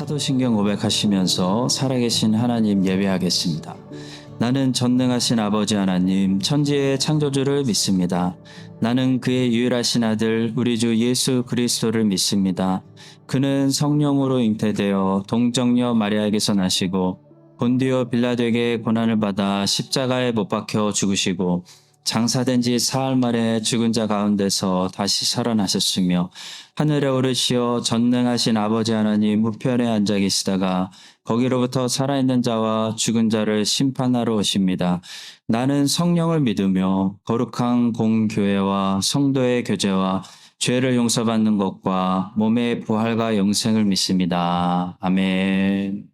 사도신경 고백하시면서 살아계신 하나님 예배하겠습니다. 나는 전능하신 아버지 하나님, 천지의 창조주를 믿습니다. 나는 그의 유일하신 아들 우리 주 예수 그리스도를 믿습니다. 그는 성령으로 잉태되어 동정녀 마리아에게서 나시고 본디오 빌라도에게 고난을 받아 십자가에 못 박혀 죽으시고 장사된 지 사흘 만에 죽은 자 가운데서 다시 살아나셨으며 하늘에 오르시어 전능하신 아버지 하나님 우편에 앉아 계시다가 거기로부터 살아있는 자와 죽은 자를 심판하러 오십니다. 나는 성령을 믿으며 거룩한 공교회와 성도의 교제와 죄를 용서받는 것과 몸의 부활과 영생을 믿습니다. 아멘.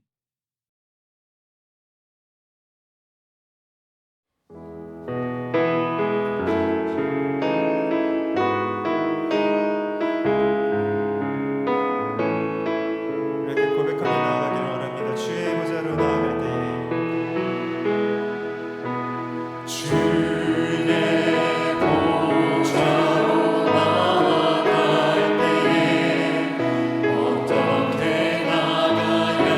이렇게 고백하며 나아가기를 원합니다. 주의 보좌로 나아갈 때에 주의 보좌로 나아갈 때에 어떻게 나가야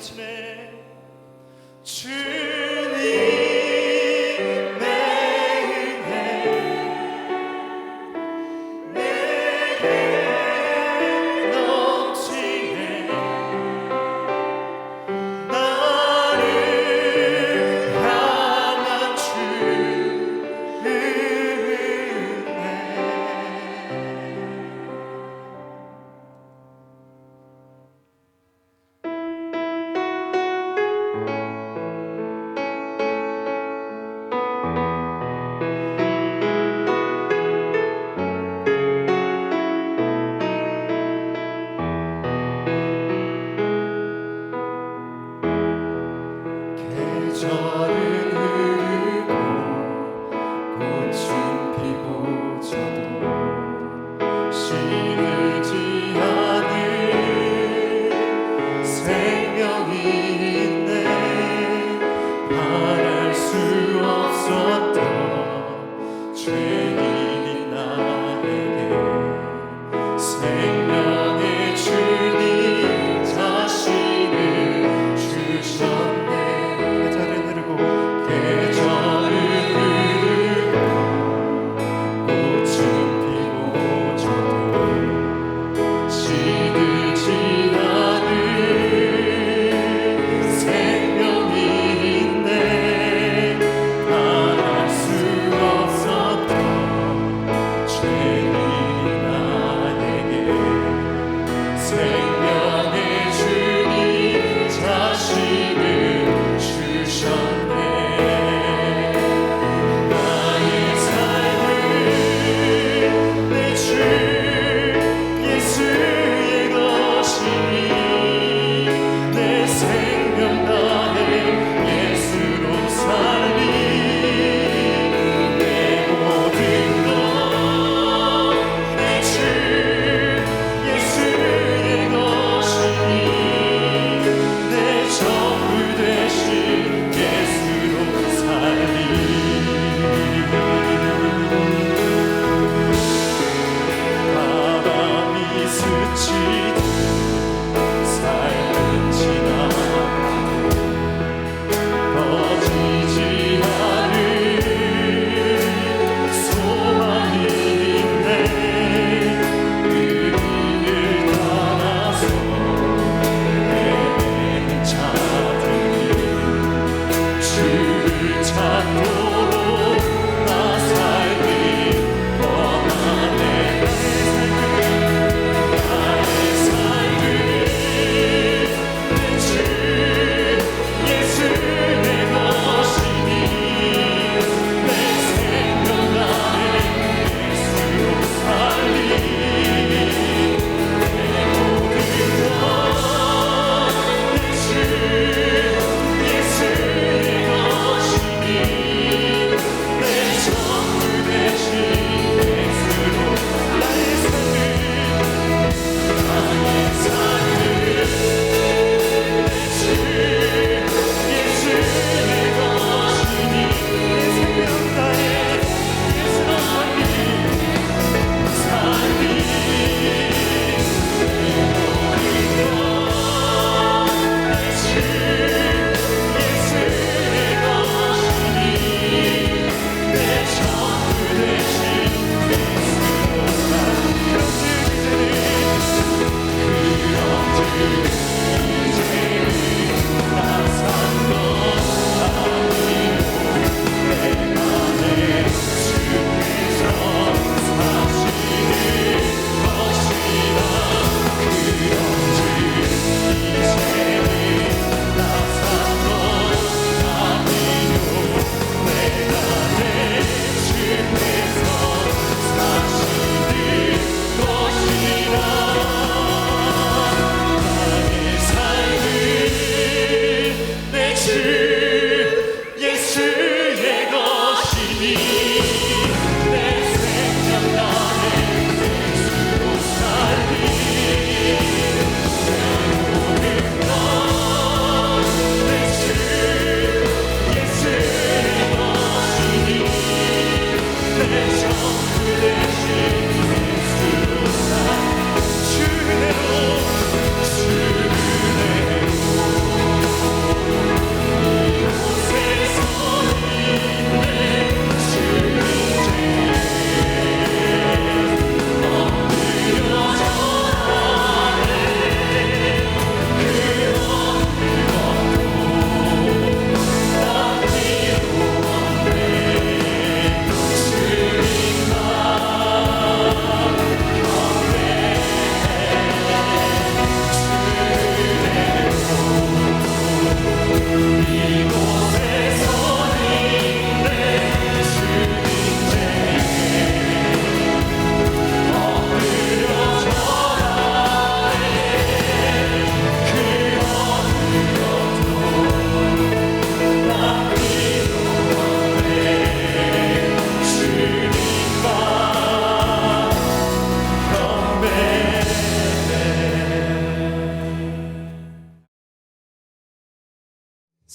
넘치네 주님의 은혜 내게 넘치네 나를 향한 주 은혜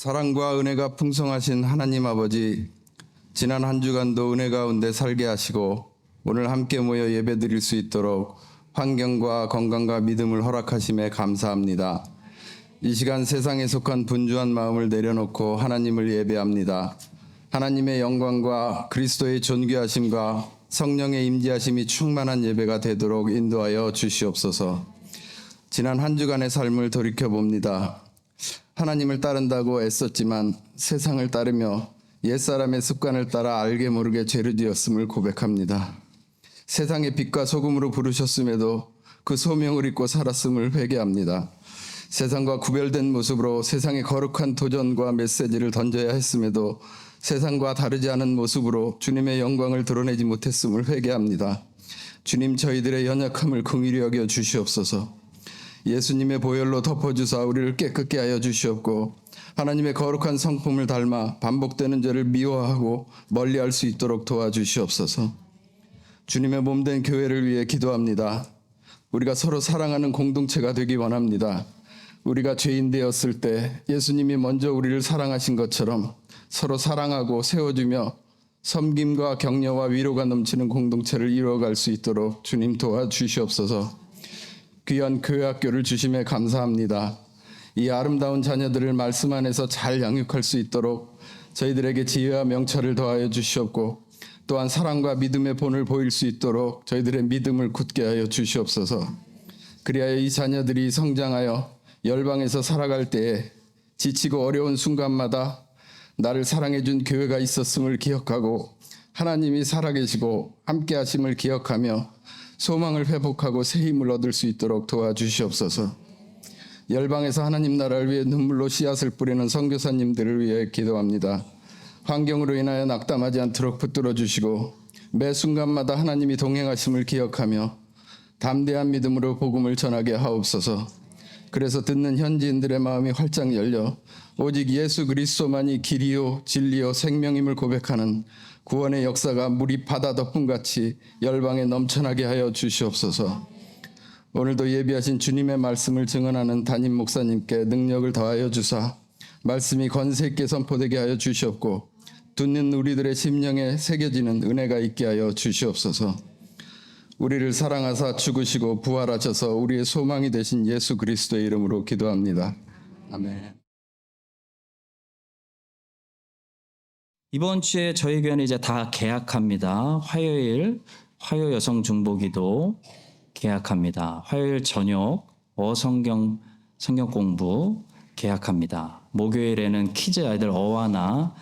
사랑과 은혜가 풍성하신 하나님 아버지, 지난 한 주간도 은혜 가운데 살게 하시고 오늘 함께 모여 예배드릴 수 있도록 환경과 건강과 믿음을 허락하심에 감사합니다. 이 시간 세상에 속한 분주한 마음을 내려놓고 하나님을 예배합니다. 하나님의 영광과 그리스도의 존귀하심과 성령의 임재하심이 충만한 예배가 되도록 인도하여 주시옵소서. 지난 한 주간의 삶을 돌이켜봅니다. 하나님을 따른다고 애썼지만 세상을 따르며 옛사람의 습관을 따라 알게 모르게 죄를 지었음을 고백합니다. 세상의 빛과 소금으로 부르셨음에도 그 소명을 잊고 살았음을 회개합니다. 세상과 구별된 모습으로 세상의 거룩한 도전과 메시지를 던져야 했음에도 세상과 다르지 않은 모습으로 주님의 영광을 드러내지 못했음을 회개합니다. 주님, 저희들의 연약함을 긍휼히 여겨 주시옵소서. 예수님의 보혈로 덮어주사 우리를 깨끗게 하여 주시옵고 하나님의 거룩한 성품을 닮아 반복되는 죄를 미워하고 멀리할 수 있도록 도와주시옵소서. 주님의 몸된 교회를 위해 기도합니다. 우리가 서로 사랑하는 공동체가 되기 원합니다. 우리가 죄인 되었을 때 예수님이 먼저 우리를 사랑하신 것처럼 서로 사랑하고 세워주며 섬김과 격려와 위로가 넘치는 공동체를 이루어갈 수 있도록 주님 도와주시옵소서. 귀한 교회 학교를 주심에 감사합니다. 이 아름다운 자녀들을 말씀 안에서 잘 양육할 수 있도록 저희들에게 지혜와 명철을 더하여 주시옵고 또한 사랑과 믿음의 본을 보일 수 있도록 저희들의 믿음을 굳게 하여 주시옵소서. 그리하여 이 자녀들이 성장하여 열방에서 살아갈 때에 지치고 어려운 순간마다 나를 사랑해 준 교회가 있었음을 기억하고 하나님이 살아계시고 함께 하심을 기억하며 소망을 회복하고 새 힘을 얻을 수 있도록 도와주시옵소서. 열방에서 하나님 나라를 위해 눈물로 씨앗을 뿌리는 선교사님들을 위해 기도합니다. 환경으로 인하여 낙담하지 않도록 붙들어 주시고 매 순간마다 하나님이 동행하심을 기억하며 담대한 믿음으로 복음을 전하게 하옵소서. 그래서 듣는 현지인들의 마음이 활짝 열려 오직 예수 그리스도만이 길이요 진리요 생명임을 고백하는 구원의 역사가 물이 바다 덮음같이 열방에 넘쳐나게 하여 주시옵소서. 오늘도 예비하신 주님의 말씀을 증언하는 담임 목사님께 능력을 더하여 주사 말씀이 권세 있게 선포되게 하여 주시옵고 듣는 우리들의 심령에 새겨지는 은혜가 있게 하여 주시옵소서. 우리를 사랑하사 죽으시고 부활하셔서 우리의 소망이 되신 예수 그리스도의 이름으로 기도합니다. 아멘. 이번 주에 저희 교회는 이제 다 개학합니다. 화요일 화요 여성 중보기도 개학합니다. 화요일 저녁 성경 공부 개학합니다. 목요일에는 키즈 아이들 어와나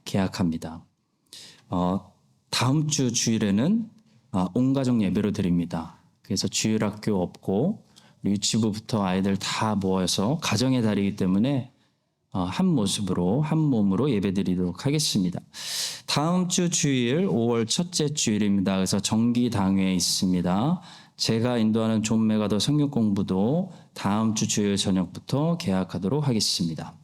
개학합니다. 다음 주 주일에는 온 가족 예배로 드립니다. 그래서 주일학교 없고 유치부부터 아이들 다 모여서 가정의 달이기 때문에 한 모습으로 한 몸으로 예배드리도록 하겠습니다. 다음 주 주일 5월 첫째 주일입니다. 그래서 정기당회에 있습니다. 제가 인도하는 존 메가더 성경 공부도 다음 주 주일 저녁부터 개학하도록 하겠습니다.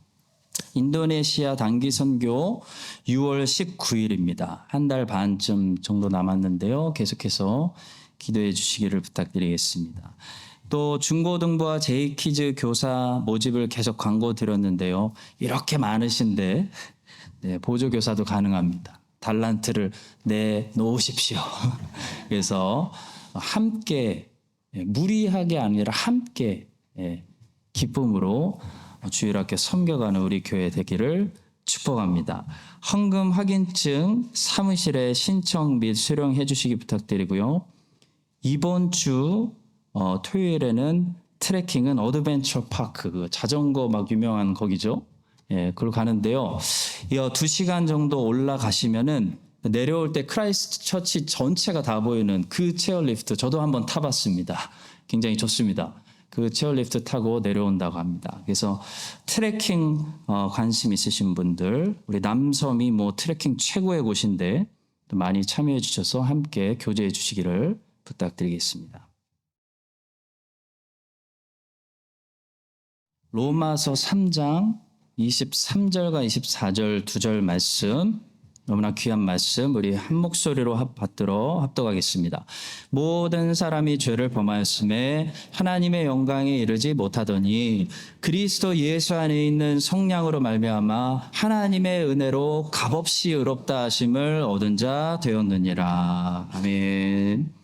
인도네시아 단기 선교 6월 19일입니다. 한 달 반쯤 정도 남았는데요. 계속해서 기도해 주시기를 부탁드리겠습니다. 또 중고등부와 제2키즈 교사 모집을 계속 광고 드렸는데요. 이렇게 많으신데 보조교사도 가능합니다. 달란트를 내놓으십시오. 그래서 함께 무리하게 아니라 함께 기쁨으로 주일학교 섬겨가는 우리 교회 되기를 축복합니다. 헌금 확인증 사무실에 신청 및 수령해 주시기 부탁드리고요. 이번 주 토요일에는 트레킹은 어드벤처 파크, 그 자전거 막 유명한 거기죠. 그걸 가는데요. 2시간 정도 올라가시면은 내려올 때 크라이스트 처치 전체가 다 보이는 그 체어리프트 저도 한번 타봤습니다. 굉장히 좋습니다. 그 체어리프트 타고 내려온다고 합니다. 그래서 트레킹 관심 있으신 분들, 우리 남섬이 트레킹 최고의 곳인데 또 많이 참여해 주셔서 함께 교제해 주시기를 부탁드리겠습니다. 로마서 3장 23절과 24절 2절 말씀 너무나 귀한 말씀 우리 한 목소리로 받들어 합독하겠습니다. 모든 사람이 죄를 범하였음에 하나님의 영광에 이르지 못하더니 그리스도 예수 안에 있는 성령으로 말미암아 하나님의 은혜로 값없이 의롭다 하심을 얻은 자 되었느니라. 아멘.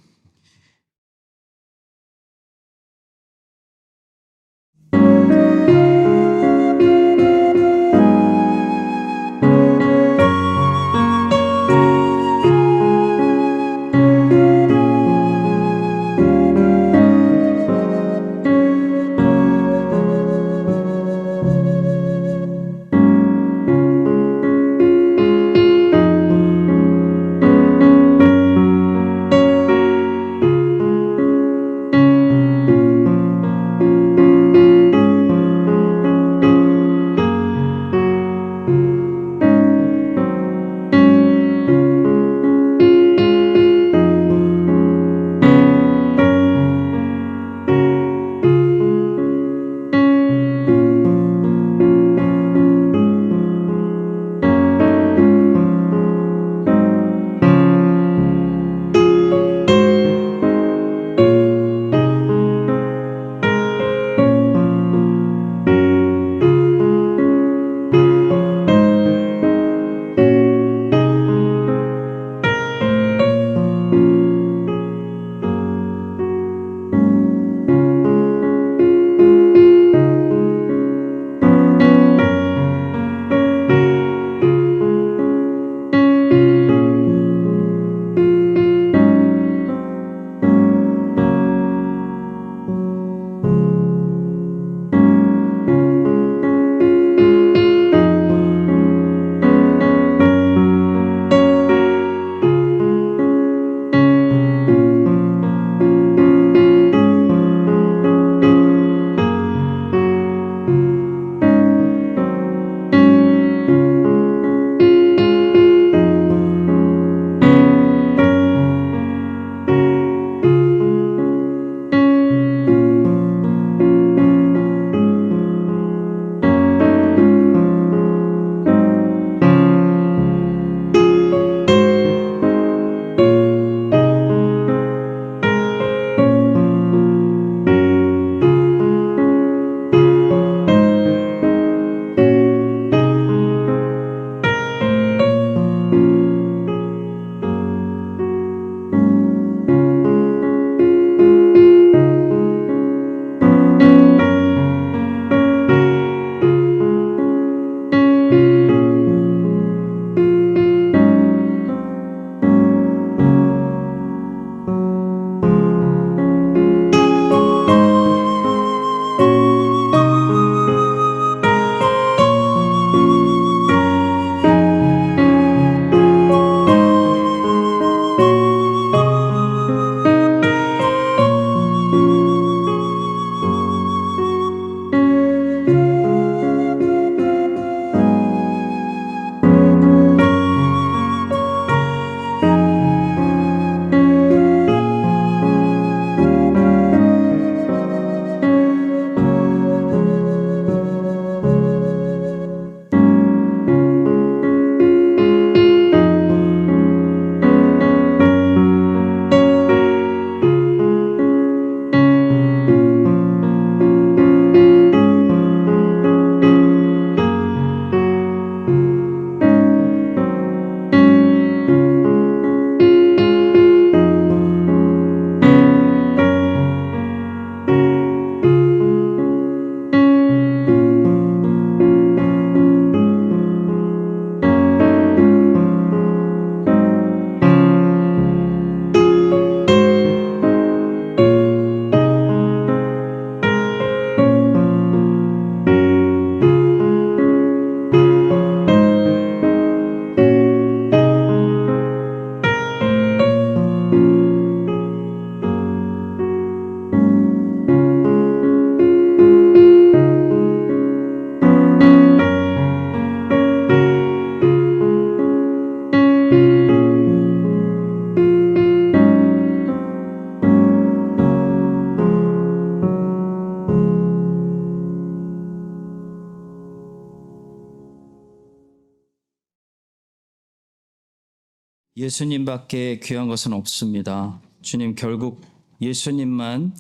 예수님밖에 귀한 것은 없습니다. 주님, 결국 예수님만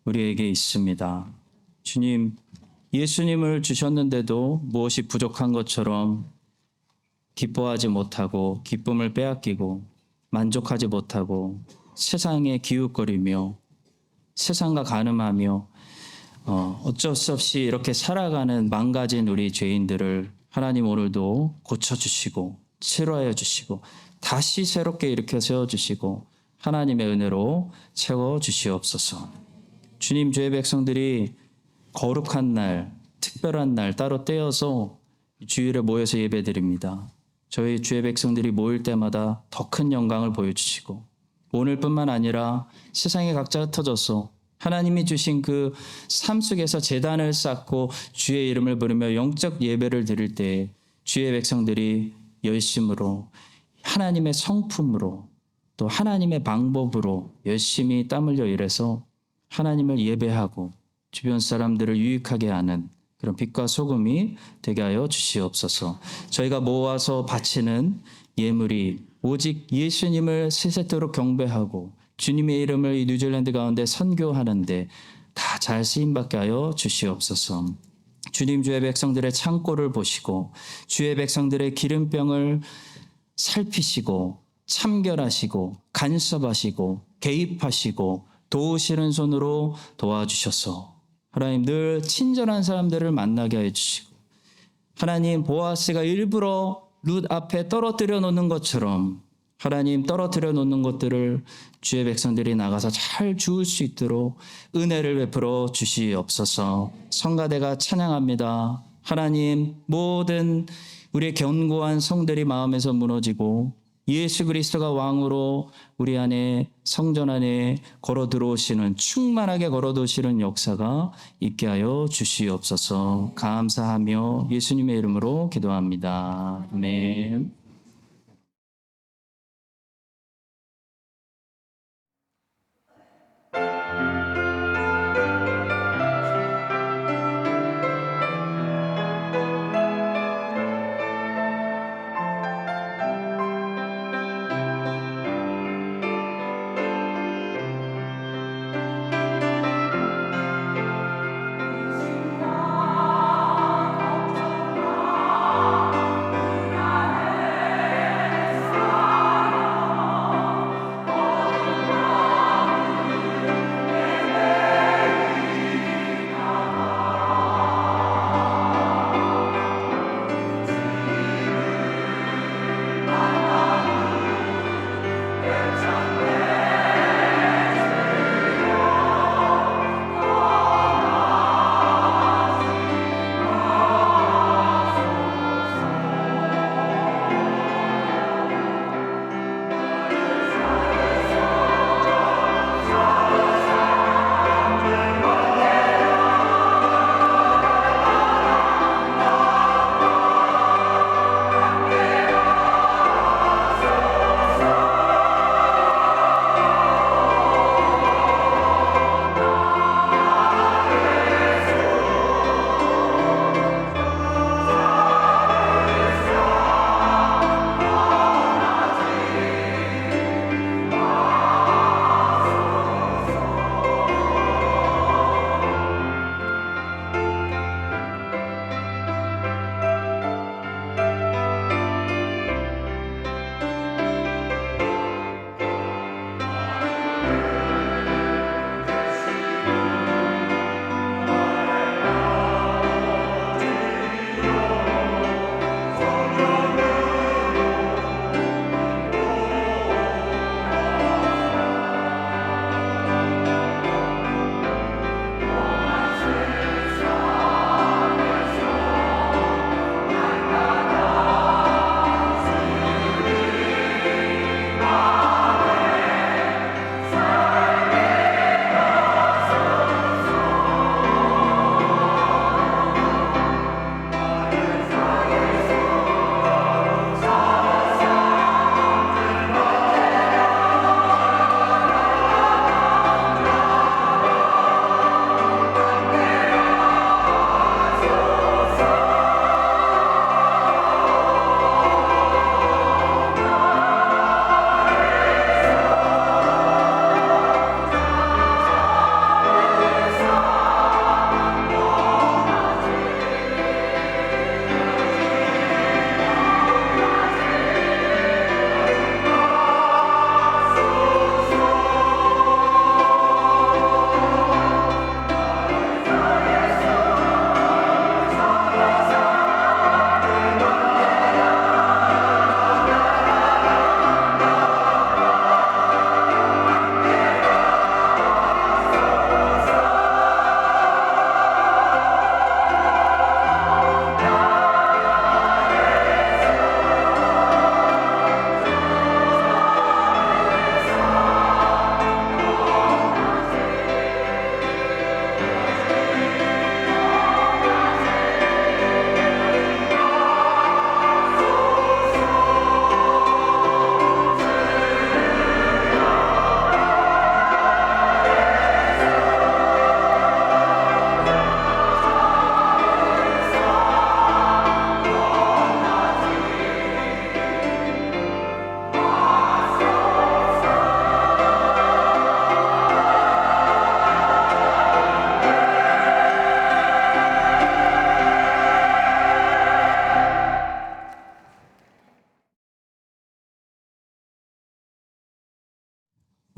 우리에게 있습니다. 주님, 예수님을 주셨는데도 무엇이 부족한 것처럼 기뻐하지 못하고 기쁨을 빼앗기고 만족하지 못하고 세상에 기웃거리며 세상과 가늠하며 어쩔 수 없이 이렇게 살아가는 망가진 우리 죄인들을 하나님 오늘도 고쳐주시고 치료하여 주시고 다시 새롭게 일으켜 세워주시고 하나님의 은혜로 채워주시옵소서. 주님, 주의 백성들이 거룩한 날, 특별한 날 따로 떼어서 주일에 모여서 예배드립니다. 저희 주의 백성들이 모일 때마다 더 큰 영광을 보여주시고 오늘뿐만 아니라 세상에 각자 흩어져서 하나님이 주신 그 삶 속에서 제단을 쌓고 주의 이름을 부르며 영적 예배를 드릴 때 주의 백성들이 열심으로 하나님의 성품으로 또 하나님의 방법으로 열심히 땀 흘려 일해서 하나님을 예배하고 주변 사람들을 유익하게 하는 그런 빛과 소금이 되게 하여 주시옵소서. 저희가 모아서 바치는 예물이 오직 예수님을 세세토록 경배하고 주님의 이름을 이 뉴질랜드 가운데 선교하는데 다 잘 쓰임받게 하여 주시옵소서. 주님, 주의 백성들의 창고를 보시고 주의 백성들의 기름병을 살피시고 참결하시고 간섭하시고 개입하시고 도우시는 손으로 도와주셔서 하나님 늘 친절한 사람들을 만나게 해주시고 하나님 보아스가 일부러 룻 앞에 떨어뜨려 놓는 것처럼 하나님 떨어뜨려 놓는 것들을 주의 백성들이 나가서 잘 주울 수 있도록 은혜를 베풀어 주시옵소서. 성가대가 찬양합니다. 하나님 모든 우리의 견고한 성들이 마음에서 무너지고 예수 그리스도가 왕으로 우리 안에 성전 안에 걸어 들어오시는 충만하게 걸어 들어오시는 역사가 있게 하여 주시옵소서. 감사하며 예수님의 이름으로 기도합니다. 아멘.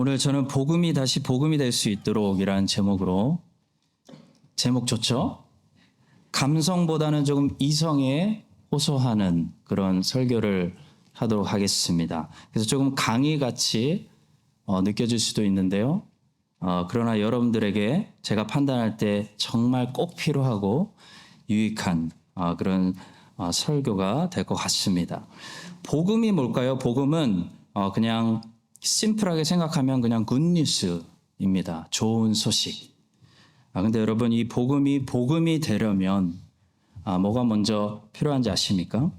오늘 저는 복음이 다시 복음이 될 수 있도록 이라는 제목으로, 제목 좋죠? 감성보다는 조금 이성에 호소하는 그런 설교를 하도록 하겠습니다. 그래서 조금 강의같이 느껴질 수도 있는데요. 그러나 여러분들에게 제가 판단할 때 정말 꼭 필요하고 유익한 그런 설교가 될 것 같습니다. 복음이 뭘까요? 복음은 그냥 심플하게 생각하면 그냥 굿뉴스입니다. 좋은 소식. 근데 여러분, 이 복음이 되려면 뭐가 먼저 필요한지 아십니까?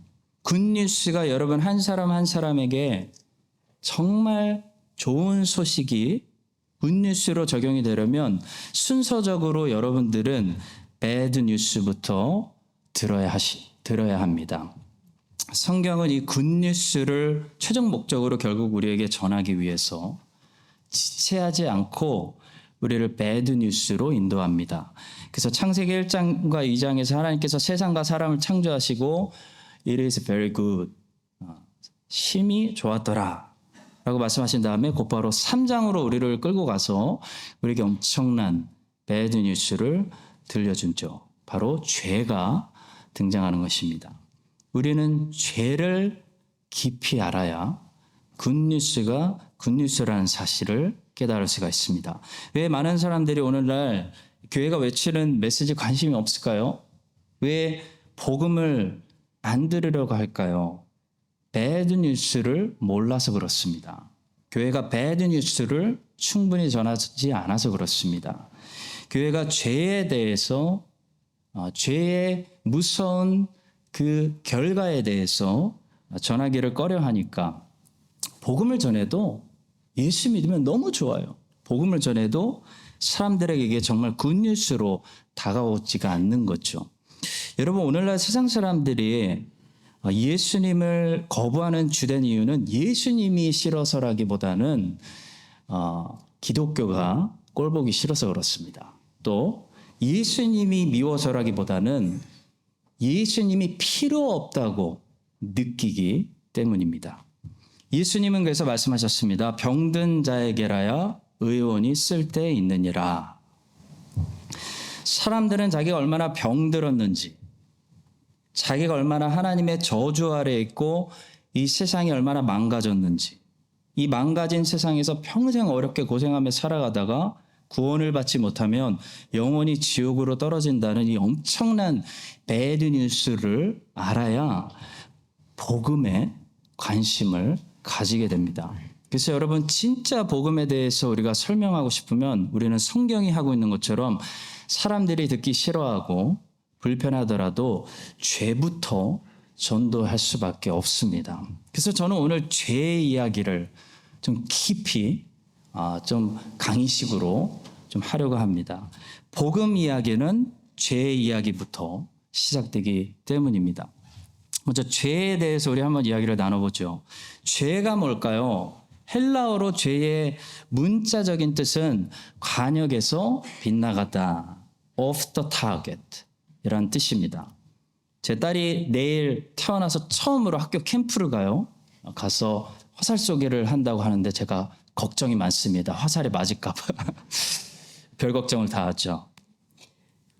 굿뉴스가 여러분 한 사람 한 사람에게 정말 좋은 소식이 굿뉴스로 적용이 되려면 순서적으로 여러분들은 배드 뉴스부터 들어야 합니다. 성경은 이 굿뉴스를 최종 목적으로 결국 우리에게 전하기 위해서 지체하지 않고 우리를 배드 뉴스로 인도합니다. 그래서 창세기 1장과 2장에서 하나님께서 세상과 사람을 창조하시고 It is very good, 심히 좋았더라 라고 말씀하신 다음에 곧바로 3장으로 우리를 끌고 가서 우리에게 엄청난 배드 뉴스를 들려준죠. 바로 죄가 등장하는 것입니다. 우리는 죄를 깊이 알아야 굿뉴스가 굿뉴스라는 사실을 깨달을 수가 있습니다. 왜 많은 사람들이 오늘날 교회가 외치는 메시지 관심이 없을까요? 왜 복음을 안 들으려고 할까요? 배드 뉴스를 몰라서 그렇습니다. 교회가 배드 뉴스를 충분히 전하지 않아서 그렇습니다. 교회가 죄에 대해서 죄의 무서운 그 결과에 대해서 전하기를 꺼려하니까 복음을 전해도 예수 믿으면 너무 좋아요. 복음을 전해도 사람들에게 이게 정말 굿뉴스로 다가오지가 않는 거죠. 여러분, 오늘날 세상 사람들이 예수님을 거부하는 주된 이유는 예수님이 싫어서라기보다는 기독교가 꼴보기 싫어서 그렇습니다. 또 예수님이 미워서라기보다는 예수님이 필요 없다고 느끼기 때문입니다. 예수님은 그래서 말씀하셨습니다. 병든 자에게라야 의원이 쓸데 있느니라. 사람들은 자기가 얼마나 병들었는지, 자기가 얼마나 하나님의 저주 아래에 있고 이 세상이 얼마나 망가졌는지, 이 망가진 세상에서 평생 어렵게 고생하며 살아가다가 구원을 받지 못하면 영원히 지옥으로 떨어진다는 이 엄청난 배드 뉴스를 알아야 복음에 관심을 가지게 됩니다. 그래서 여러분, 진짜 복음에 대해서 우리가 설명하고 싶으면 우리는 성경이 하고 있는 것처럼 사람들이 듣기 싫어하고 불편하더라도 죄부터 전도할 수밖에 없습니다. 그래서 저는 오늘 죄의 이야기를 좀 깊이 좀 강의식으로 좀 하려고 합니다. 복음 이야기는 죄의 이야기부터 시작되기 때문입니다. 먼저 죄에 대해서 우리 한번 이야기를 나눠보죠. 죄가 뭘까요? 헬라어로 죄의 문자적인 뜻은 관역에서 빗나가다, off the target 이라는 뜻입니다. 제 딸이 내일 태어나서 처음으로 학교 캠프를 가서 화살 쏘기를 한다고 하는데 제가 걱정이 많습니다. 화살에 맞을까 봐. 별 걱정을 다 하죠.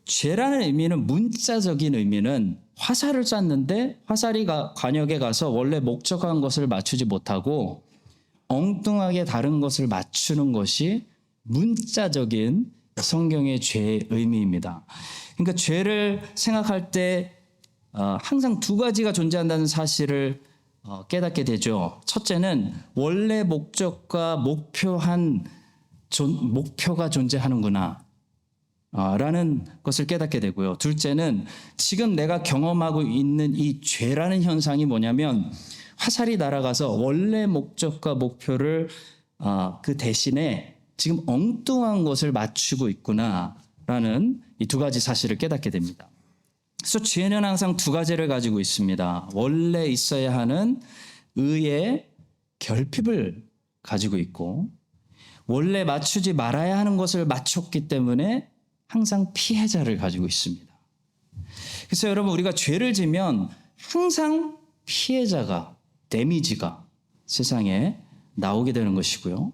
죄라는 의미는, 문자적인 의미는 화살을 쐈는데 화살이 관역에 가서 원래 목적한 것을 맞추지 못하고 엉뚱하게 다른 것을 맞추는 것이 문자적인 성경의 죄의 의미입니다. 그러니까 죄를 생각할 때 항상 두 가지가 존재한다는 사실을 깨닫게 되죠. 첫째는 원래 목적과 목표가 존재하는구나 라는 것을 깨닫게 되고요. 둘째는 지금 내가 경험하고 있는 이 죄라는 현상이 뭐냐면 화살이 날아가서 원래 목적과 목표를 그 대신에 지금 엉뚱한 것을 맞추고 있구나라는 이 두 가지 사실을 깨닫게 됩니다. 그래서 죄는 항상 두 가지를 가지고 있습니다. 원래 있어야 하는 의의 결핍을 가지고 있고, 원래 맞추지 말아야 하는 것을 맞췄기 때문에 항상 피해자를 가지고 있습니다. 그래서 여러분, 우리가 죄를 지면 항상 피해자가, 데미지가 세상에 나오게 되는 것이고요.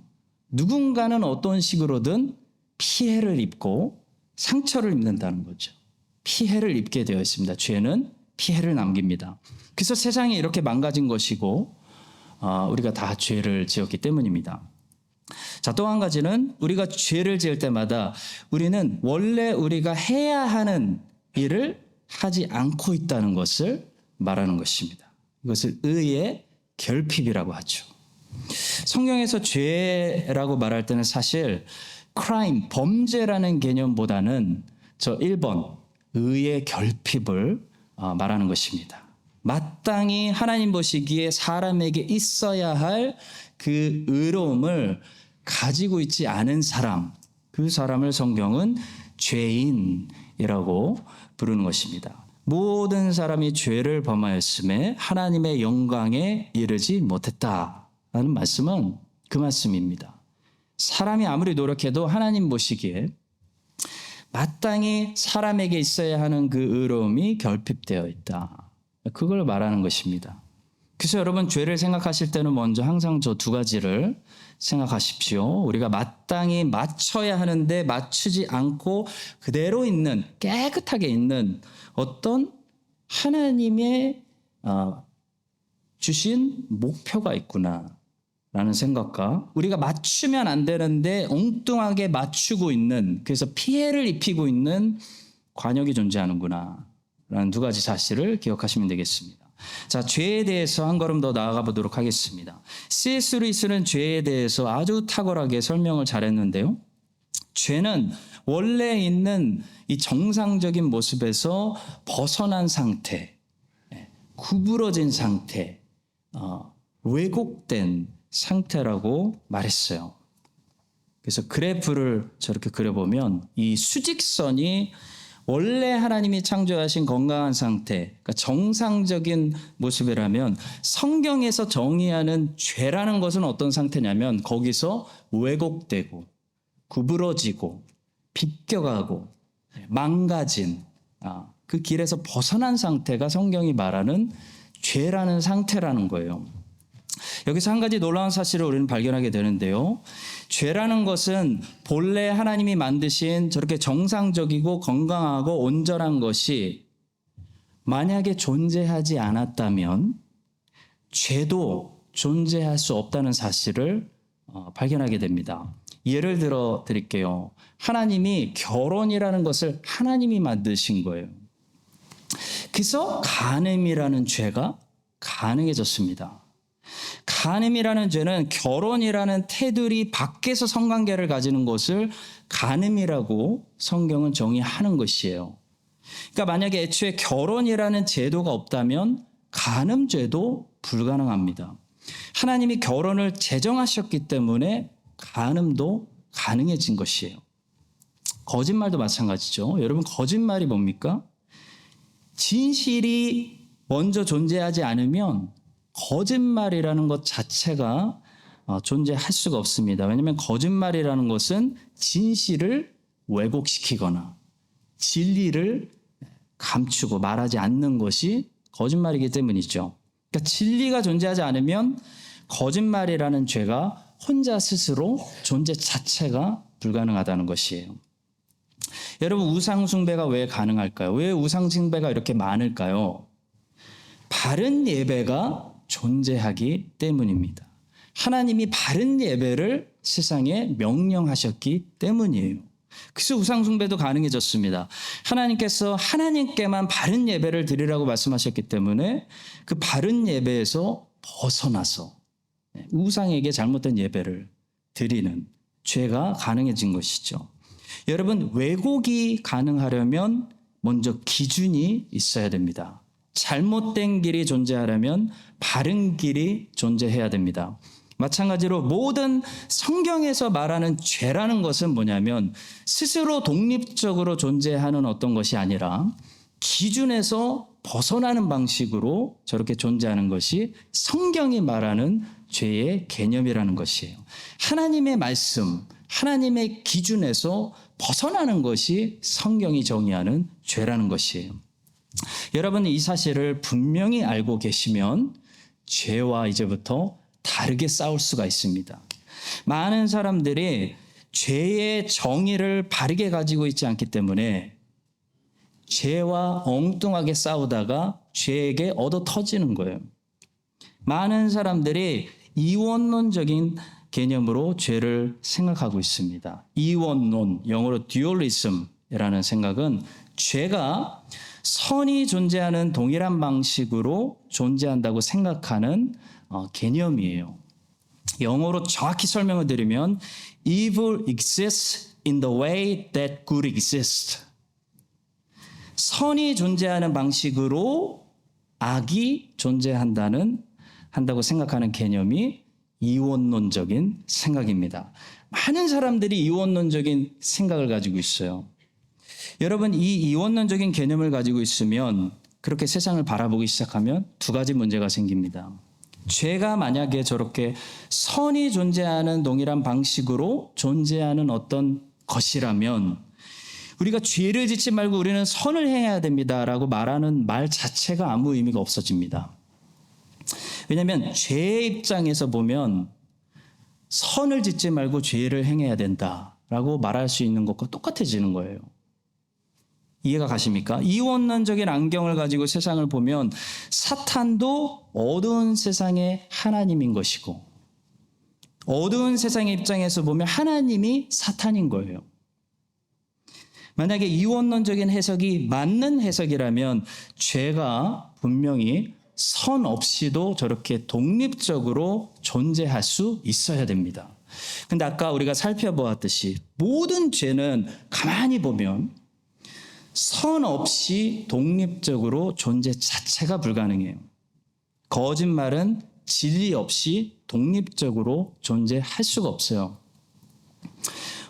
누군가는 어떤 식으로든 피해를 입고 상처를 입는다는 거죠. 피해를 입게 되어 있습니다. 죄는 피해를 남깁니다. 그래서 세상이 이렇게 망가진 것이고 우리가 다 죄를 지었기 때문입니다. 자, 또 한 가지는 우리가 죄를 지을 때마다 우리는 원래 우리가 해야 하는 일을 하지 않고 있다는 것을 말하는 것입니다. 이것을 의의 결핍이라고 하죠. 성경에서 죄라고 말할 때는 사실 crime, 범죄라는 개념보다는 저 1번 의의 결핍을 말하는 것입니다. 마땅히 하나님 보시기에 사람에게 있어야 할 그 의로움을 가지고 있지 않은 사람, 그 사람을 성경은 죄인이라고 부르는 것입니다. 모든 사람이 죄를 범하였음에 하나님의 영광에 이르지 못했다라는 말씀은 그 말씀입니다. 사람이 아무리 노력해도 하나님 보시기에 마땅히 사람에게 있어야 하는 그 의로움이 결핍되어 있다. 그걸 말하는 것입니다. 그래서 여러분 죄를 생각하실 때는 먼저 항상 저 두 가지를 생각하십시오. 우리가 마땅히 맞춰야 하는데 맞추지 않고 그대로 있는, 깨끗하게 있는 어떤 하나님의 주신 목표가 있구나 라는 생각과 우리가 맞추면 안 되는데 엉뚱하게 맞추고 있는, 그래서 피해를 입히고 있는 관역이 존재하는구나 라는 두 가지 사실을 기억하시면 되겠습니다. 자, 죄에 대해서 한 걸음 더 나아가 보도록 하겠습니다. C.S. 루이스는 죄에 대해서 아주 탁월하게 설명을 잘했는데요. 죄는 원래 있는 이 정상적인 모습에서 벗어난 상태, 구부러진 상태, 왜곡된 상태라고 말했어요. 그래서 그래프를 저렇게 그려보면 이 수직선이 원래 하나님이 창조하신 건강한 상태, 그러니까 정상적인 모습이라면 성경에서 정의하는 죄라는 것은 어떤 상태냐면 거기서 왜곡되고 구부러지고 비껴가고 망가진 그 길에서 벗어난 상태가 성경이 말하는 죄라는 상태라는 거예요. 여기서 한 가지 놀라운 사실을 우리는 발견하게 되는데요. 죄라는 것은 본래 하나님이 만드신 저렇게 정상적이고 건강하고 온전한 것이 만약에 존재하지 않았다면 죄도 존재할 수 없다는 사실을 발견하게 됩니다. 예를 들어 드릴게요. 하나님이 결혼이라는 것을 하나님이 만드신 거예요. 그래서 간음이라는 죄가 가능해졌습니다. 간음이라는 죄는 결혼이라는 테두리 밖에서 성관계를 가지는 것을 간음이라고 성경은 정의하는 것이에요. 그러니까 만약에 애초에 결혼이라는 제도가 없다면 간음죄도 불가능합니다. 하나님이 결혼을 제정하셨기 때문에 간음도 가능해진 것이에요. 거짓말도 마찬가지죠. 여러분, 거짓말이 뭡니까? 진실이 먼저 존재하지 않으면 거짓말이라는 것 자체가 존재할 수가 없습니다. 왜냐하면 거짓말이라는 것은 진실을 왜곡시키거나 진리를 감추고 말하지 않는 것이 거짓말이기 때문이죠. 그러니까 진리가 존재하지 않으면 거짓말이라는 죄가 혼자 스스로 존재 자체가 불가능하다는 것이에요. 여러분, 우상숭배가 왜 가능할까요? 왜 우상숭배가 이렇게 많을까요? 바른 예배가 존재하기 때문입니다. 하나님이 바른 예배를 세상에 명령하셨기 때문이에요. 그래서 우상숭배도 가능해졌습니다. 하나님께서 하나님께만 바른 예배를 드리라고 말씀하셨기 때문에 그 바른 예배에서 벗어나서 우상에게 잘못된 예배를 드리는 죄가 가능해진 것이죠. 여러분, 왜곡이 가능하려면 먼저 기준이 있어야 됩니다. 잘못된 길이 존재하려면 바른 길이 존재해야 됩니다. 마찬가지로 모든 성경에서 말하는 죄라는 것은 뭐냐면 스스로 독립적으로 존재하는 어떤 것이 아니라 기준에서 벗어나는 방식으로 저렇게 존재하는 것이 성경이 말하는 죄의 개념이라는 것이에요. 하나님의 말씀, 하나님의 기준에서 벗어나는 것이 성경이 정의하는 죄라는 것이에요. 여러분, 이 사실을 분명히 알고 계시면 죄와 이제부터 다르게 싸울 수가 있습니다. 많은 사람들이 죄의 정의를 바르게 가지고 있지 않기 때문에 죄와 엉뚱하게 싸우다가 죄에게 얻어 터지는 거예요. 많은 사람들이 이원론적인 개념으로 죄를 생각하고 있습니다. 이원론, 영어로 듀얼리즘이라는 생각은 죄가 선이 존재하는 동일한 방식으로 존재한다고 생각하는 개념이에요. 영어로 정확히 설명을 드리면 evil exists in the way that good exists. 선이 존재하는 방식으로 악이 한다고 생각하는 개념이 이원론적인 생각입니다. 많은 사람들이 이원론적인 생각을 가지고 있어요. 여러분, 이 이원론적인 개념을 가지고 있으면 그렇게 세상을 바라보기 시작하면 두 가지 문제가 생깁니다. 죄가 만약에 저렇게 선이 존재하는 동일한 방식으로 존재하는 어떤 것이라면 우리가 죄를 짓지 말고 우리는 선을 행해야 됩니다라고 말하는 말 자체가 아무 의미가 없어집니다. 왜냐하면 죄의 입장에서 보면 선을 짓지 말고 죄를 행해야 된다라고 말할 수 있는 것과 똑같아지는 거예요. 이해가 가십니까? 이원론적인 안경을 가지고 세상을 보면 사탄도 어두운 세상의 하나님인 것이고 어두운 세상의 입장에서 보면 하나님이 사탄인 거예요. 만약에 이원론적인 해석이 맞는 해석이라면 죄가 분명히 선 없이도 저렇게 독립적으로 존재할 수 있어야 됩니다. 근데 아까 우리가 살펴보았듯이 모든 죄는 가만히 보면 선 없이 독립적으로 존재 자체가 불가능해요. 거짓말은 진리 없이 독립적으로 존재할 수가 없어요.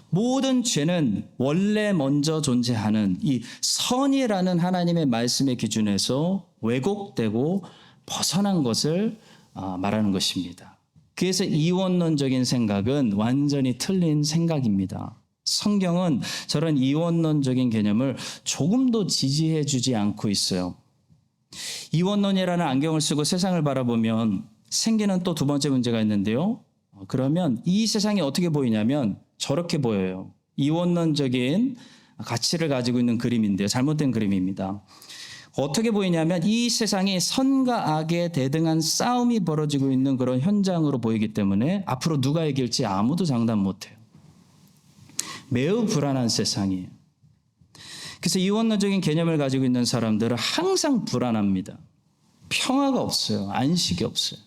모든 죄는 원래 먼저 존재하는 이 선이라는 하나님의 말씀의 기준에서 왜곡되고 벗어난 것을 말하는 것입니다. 그래서 이원론적인 생각은 완전히 틀린 생각입니다. 성경은 저런 이원론적인 개념을 조금도 지지해 주지 않고 있어요. 이원론이라는 안경을 쓰고 세상을 바라보면 생기는 또 두 번째 문제가 있는데요. 그러면 이 세상이 어떻게 보이냐면 저렇게 보여요. 이원론적인 가치를 가지고 있는 그림인데요. 잘못된 그림입니다. 어떻게 보이냐면 이 세상이 선과 악의 대등한 싸움이 벌어지고 있는 그런 현장으로 보이기 때문에 앞으로 누가 이길지 아무도 장담 못해요. 매우 불안한 세상이에요. 그래서 이원론적인 개념을 가지고 있는 사람들은 항상 불안합니다. 평화가 없어요. 안식이 없어요.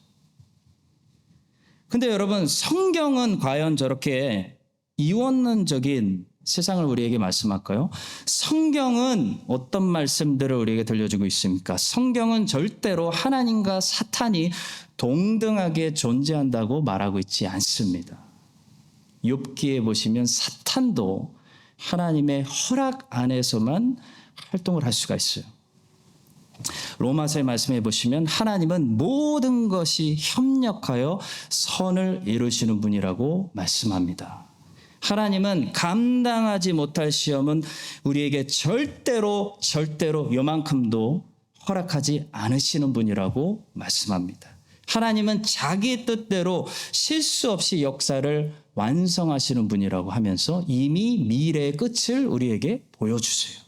근데 여러분, 성경은 과연 저렇게 이원론적인 세상을 우리에게 말씀할까요? 성경은 어떤 말씀들을 우리에게 들려주고 있습니까? 성경은 절대로 하나님과 사탄이 동등하게 존재한다고 말하고 있지 않습니다. 욥기에 보시면 사탄도 하나님의 허락 안에서만 활동을 할 수가 있어요. 로마서의 말씀해 보시면 하나님은 모든 것이 협력하여 선을 이루시는 분이라고 말씀합니다. 하나님은 감당하지 못할 시험은 우리에게 절대로 요만큼도 허락하지 않으시는 분이라고 말씀합니다. 하나님은 자기 뜻대로 실수 없이 역사를 완성하시는 분이라고 하면서 이미 미래의 끝을 우리에게 보여주세요.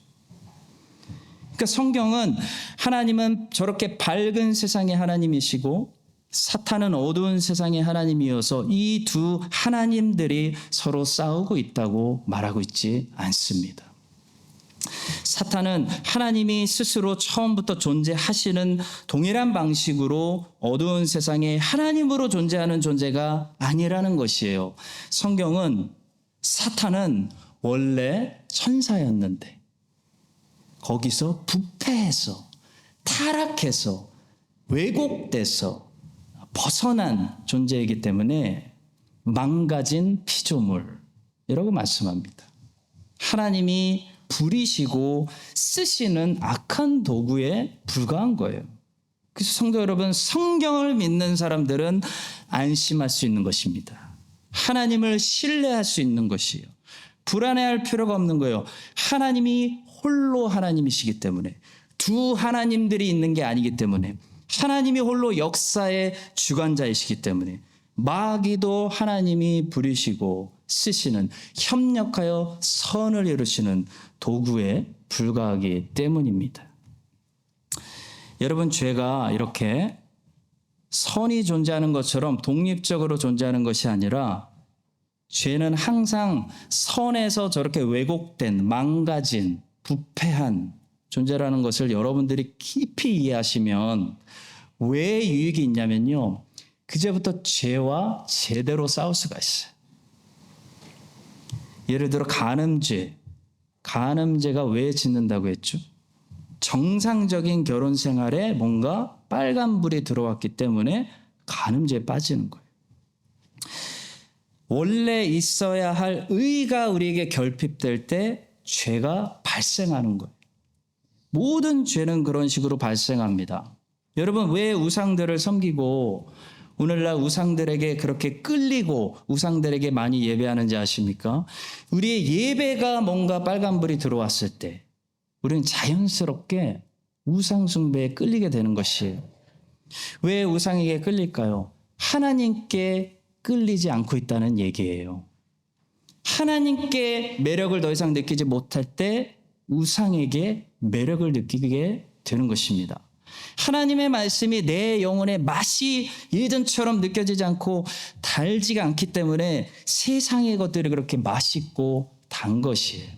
그러니까 성경은 하나님은 저렇게 밝은 세상의 하나님이시고 사탄은 어두운 세상의 하나님이어서 이 두 하나님들이 서로 싸우고 있다고 말하고 있지 않습니다. 사탄은 하나님이 스스로 처음부터 존재하시는 동일한 방식으로 어두운 세상에 하나님으로 존재하는 존재가 아니라는 것이에요. 성경은 사탄은 원래 천사였는데 거기서 부패해서 타락해서 왜곡돼서 벗어난 존재이기 때문에 망가진 피조물이라고 말씀합니다. 하나님이 부리시고 쓰시는 악한 도구에 불과한 거예요. 그래서 성도 여러분, 성경을 믿는 사람들은 안심할 수 있는 것입니다. 하나님을 신뢰할 수 있는 것이에요. 불안해할 필요가 없는 거예요. 하나님이 홀로 하나님이시기 때문에, 두 하나님들이 있는 게 아니기 때문에, 하나님이 홀로 역사의 주관자이시기 때문에 마귀도 하나님이 부리시고 쓰시는, 협력하여 선을 이루시는 도구에 불과하기 때문입니다. 여러분, 죄가 이렇게 선이 존재하는 것처럼 독립적으로 존재하는 것이 아니라 죄는 항상 선에서 저렇게 왜곡된, 망가진, 부패한 존재라는 것을 여러분들이 깊이 이해하시면 왜 유익이 있냐면요, 그제부터 죄와 제대로 싸울 수가 있어요. 예를 들어 간음죄가 왜 짓는다고 했죠? 정상적인 결혼 생활에 뭔가 빨간불이 들어왔기 때문에 간음죄에 빠지는 거예요. 원래 있어야 할 의가 우리에게 결핍될 때 죄가 발생하는 거예요. 모든 죄는 그런 식으로 발생합니다. 여러분, 왜 우상들을 섬기고 오늘날 우상들에게 그렇게 끌리고 우상들에게 많이 예배하는지 아십니까? 우리의 예배가 뭔가 빨간불이 들어왔을 때 우리는 자연스럽게 우상 숭배에 끌리게 되는 것이에요. 왜 우상에게 끌릴까요? 하나님께 끌리지 않고 있다는 얘기예요. 하나님께 매력을 더 이상 느끼지 못할 때 우상에게 매력을 느끼게 되는 것입니다. 하나님의 말씀이 내 영혼의 맛이 예전처럼 느껴지지 않고 달지가 않기 때문에 세상의 것들이 그렇게 맛있고 단 것이에요.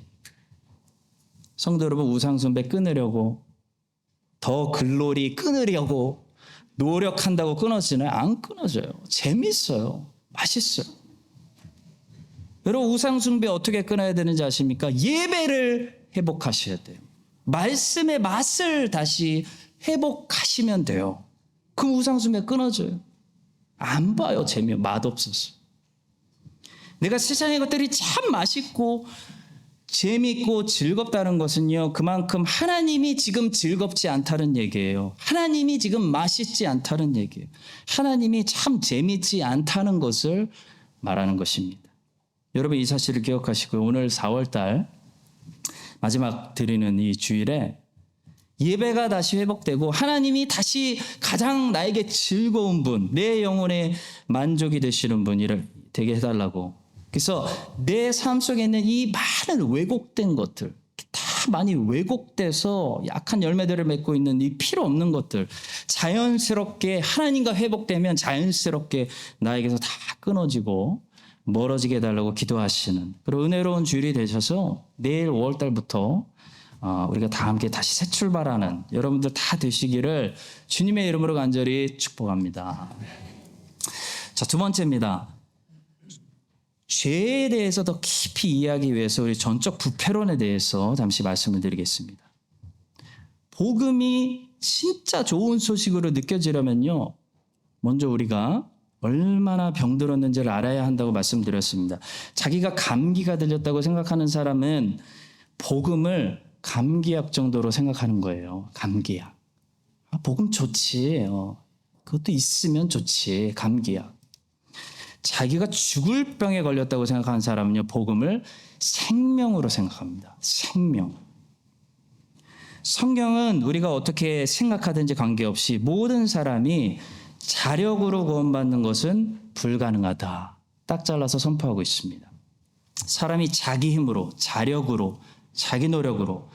성도 여러분, 우상 숭배 끊으려고, 더 글로리 끊으려고 노력한다고 끊어지나요? 안 끊어져요. 재밌어요. 맛있어요. 여러분, 우상 숭배 어떻게 끊어야 되는지 아십니까? 예배를 회복하셔야 돼요. 말씀의 맛을 다시 회복하시면 돼요. 그럼 우상 숭배 끊어져요. 안 봐요. 맛없어서. 내가 세상의 것들이 참 맛있고 재밌고 즐겁다는 것은요, 그만큼 하나님이 지금 즐겁지 않다는 얘기예요. 하나님이 지금 맛있지 않다는 얘기예요. 하나님이 참 재밌지 않다는 것을 말하는 것입니다. 여러분, 이 사실을 기억하시고요. 오늘 4월달 마지막 드리는 이 주일에 예배가 다시 회복되고 하나님이 다시 가장 나에게 즐거운 분, 내 영혼의 만족이 되시는 분이 되게 해달라고. 그래서 내 삶 속에 있는 이 많은 왜곡된 것들, 다 많이 왜곡돼서 약한 열매들을 맺고 있는 이 필요 없는 것들, 자연스럽게 하나님과 회복되면 자연스럽게 나에게서 다 끊어지고 멀어지게 해달라고 기도하시는 그런 은혜로운 주일이 되셔서 내일 5월달부터 우리가 다 함께 다시 새 출발하는 여러분들 다 되시기를 주님의 이름으로 간절히 축복합니다. 자, 두 번째입니다. 죄에 대해서 더 깊이 이해하기 위해서 우리 전적 부패론에 대해서 잠시 말씀을 드리겠습니다. 복음이 진짜 좋은 소식으로 느껴지려면요, 먼저 우리가 얼마나 병들었는지를 알아야 한다고 말씀드렸습니다. 자기가 감기가 들렸다고 생각하는 사람은 복음을 감기약 정도로 생각하는 거예요. 감기약. 복음 좋지. 그것도 있으면 좋지. 감기약. 자기가 죽을 병에 걸렸다고 생각하는 사람은요, 복음을 생명으로 생각합니다. 생명. 성경은 우리가 어떻게 생각하든지 관계없이 모든 사람이 자력으로 구원받는 것은 불가능하다. 딱 잘라서 선포하고 있습니다. 사람이 자기 힘으로, 자력으로, 자기 노력으로,